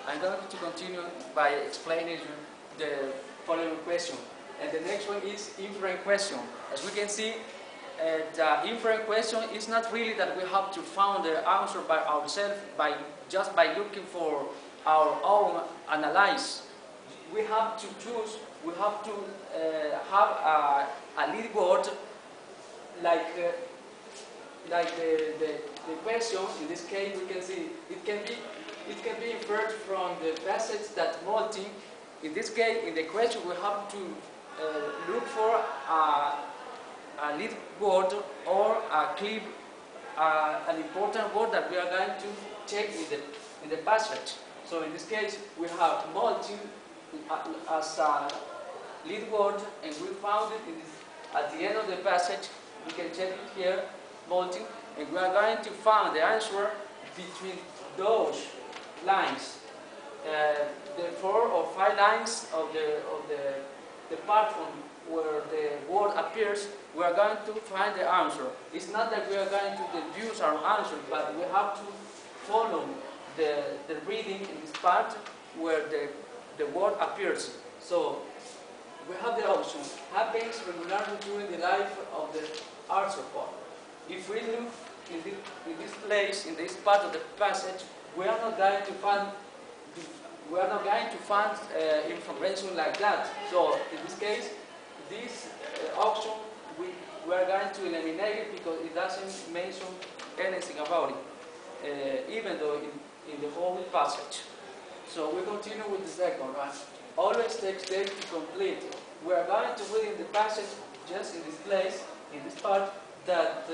I'm going to continue by explaining the following question. And the next one is inference question. As we can see, the inference question is not really that we have to find the answer by ourselves just by looking for our own analysis. We have to choose, we have to have a lead word like the question. In this case, we can see it can be inferred from the passage that molting. In this case, in the question, we have to look for a lead word or a key, an important word that we are going to check in the passage. So in this case, we have molting as a lead word, and we found it at the end of the passage. We can check it here, molting, and we are going to find the answer between those lines. The 4 or 5 lines of the part from where the word appears, we are going to find the answer. It's not that we are going to deduce our answer, but we have to follow the reading in this part where the word appears. So we have the option, happens regularly during the life of the arthropod. If we look in this place, in this part of the passage, we are not going to find information like that. So in this case, this option we are going to eliminate it because it doesn't mention anything about it, even though in the whole passage. So we continue with the second one. Always takes days to complete. We are going to read in the passage, just in this place, in this part, that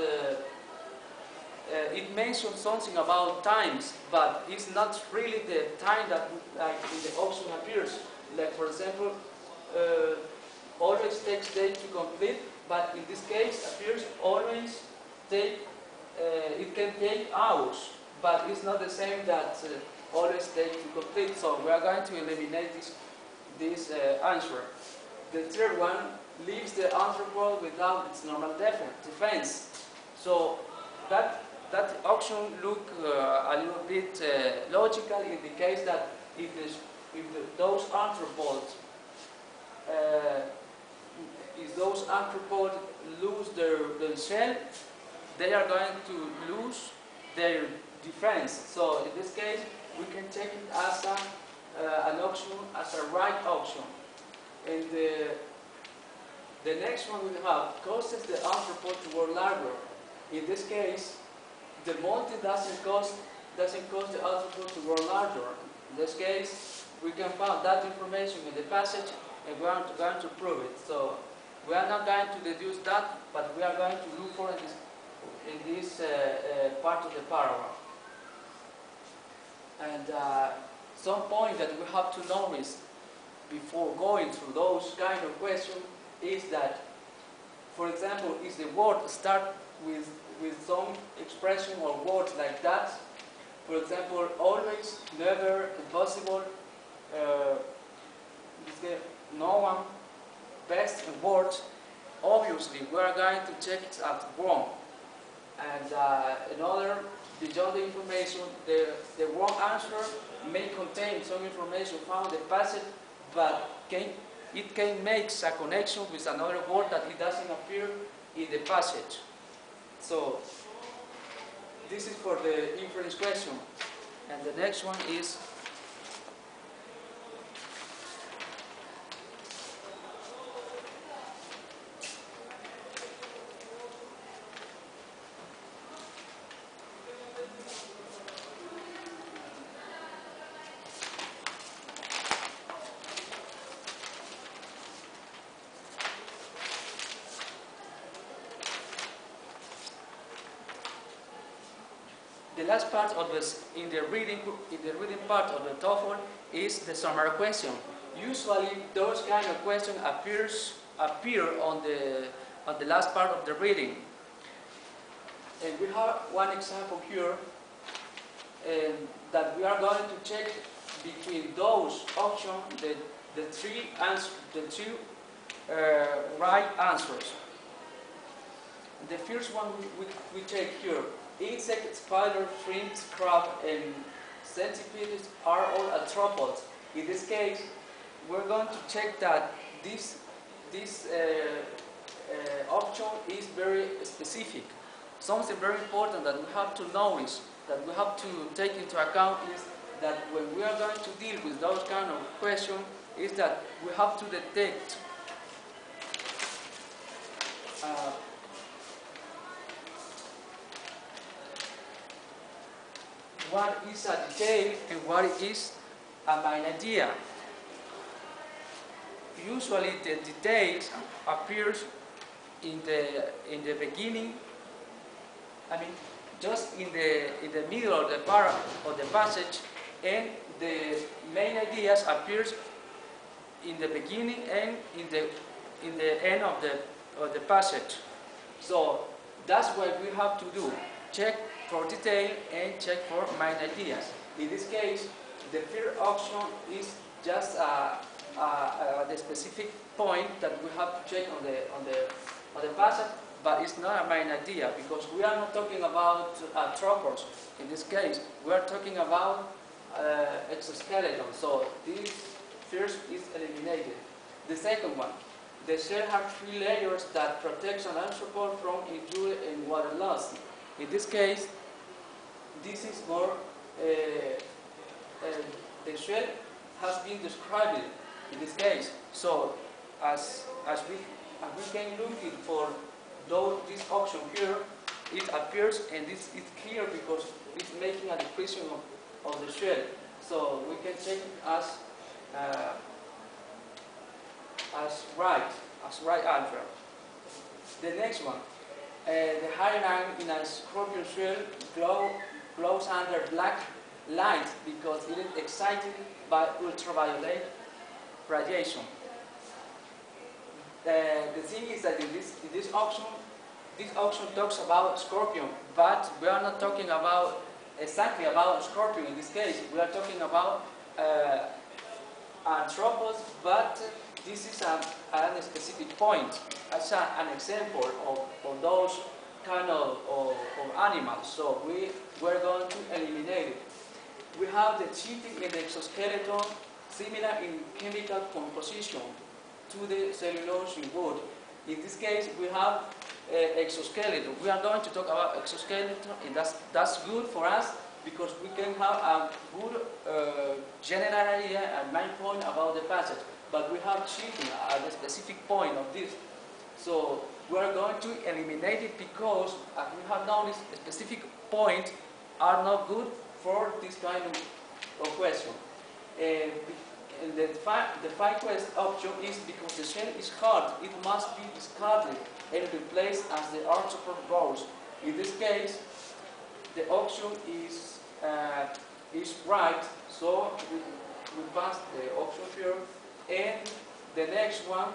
it mentions something about times, but it's not really the time that like in the option appears. Like for example, always takes days to complete, but in this case appears always take, it can take hours, but it's not the same that always take to complete. So we are going to eliminate this answer. The third one leaves the arthropod without its normal defense. So that option look a little bit logical in the case that if those arthropods lose their shell, they are going to lose their defense. So in this case, we can take it as an option, as a right option. And the next one we have causes the arthropod to grow larger. In this case, the molting doesn't cause the arthropod to grow larger. In this case, we can find that information in the passage, and we are going to prove it. So we are not going to deduce that, but we are going to look for it in this part of the paragraph. And some point that we have to know is, before going through those kind of questions, is that, for example, if the word start with some expression or words like that, for example, always, never, impossible, no one, best, and words, obviously we are going to check it as wrong. And another, beyond the information, the wrong answer may contain some information found in the passage, but it can make a connection with another word that it doesn't appear in the passage. So this is for the inference question. And the next one is the last part of this in the reading part of the TOEFL is the summary question. Usually, those kind of questions appear on the last part of the reading. And we have one example here, that we are going to check between those options the three right answers. The first one we check here: insect, spider, shrimp, crab, and centipedes are all arthropods. In this case, we're going to check that this option is very specific. Something very important that we have to notice, that we have to take into account is that when we are going to deal with those kind of questions, is that we have to detect what is a detail and what is a main idea. Usually the details appears in the beginning, just in the middle of the paragraph or the passage, and the main ideas appears in the beginning and in the end of the passage. So that's what we have to do: check for detail and check for main ideas. In this case, the first option is just the specific point that we have to check on the passage, but it's not a main idea, because we are not talking about arthropods. In this case, we are talking about exoskeleton. So this first is eliminated. The second one, the shell has 3 layers that protects an arthropod from injury and water loss. In this case, this is more, the shell has been described in this case. So as we can look for this option here, it appears, and this is clear because it's making a description of the shell. So we can check it as right answer. The next one, the hyaline in a scorpion shell glows under black light because it is excited by ultraviolet radiation. The thing is that in this option talks about scorpion, but we are not talking about exactly about scorpion. In this case, we are talking about arthropods, but this is a specific point. As an example of those kind of animals. So we're going to eliminate it. We have the chitin in the exoskeleton, similar in chemical composition to the cellulose in wood. In this case, we have exoskeleton. We are going to talk about exoskeleton, and that's good for us because we can have a good general idea and main point about the passage. But we have chitin at the specific point of this. So we are going to eliminate it because, as we have noticed, specific points are not good for this kind of question. And the five option is because the shell is hard, it must be discarded and replaced as the arthropod grows. In this case, the option is right, so we pass the option here. And the next one,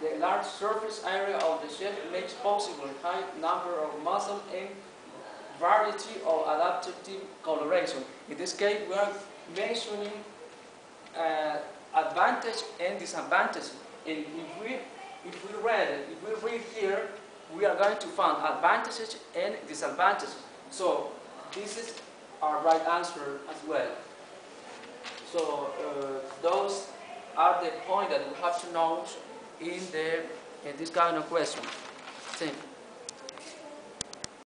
the large surface area of the shell makes possible high number of muscle and variety of adaptive coloration. In this case, we are mentioning advantage and disadvantage. And if we read here, we are going to find advantages and disadvantages. So this is our right answer as well. So those are the points that we have to know in this kind of question. Thank you.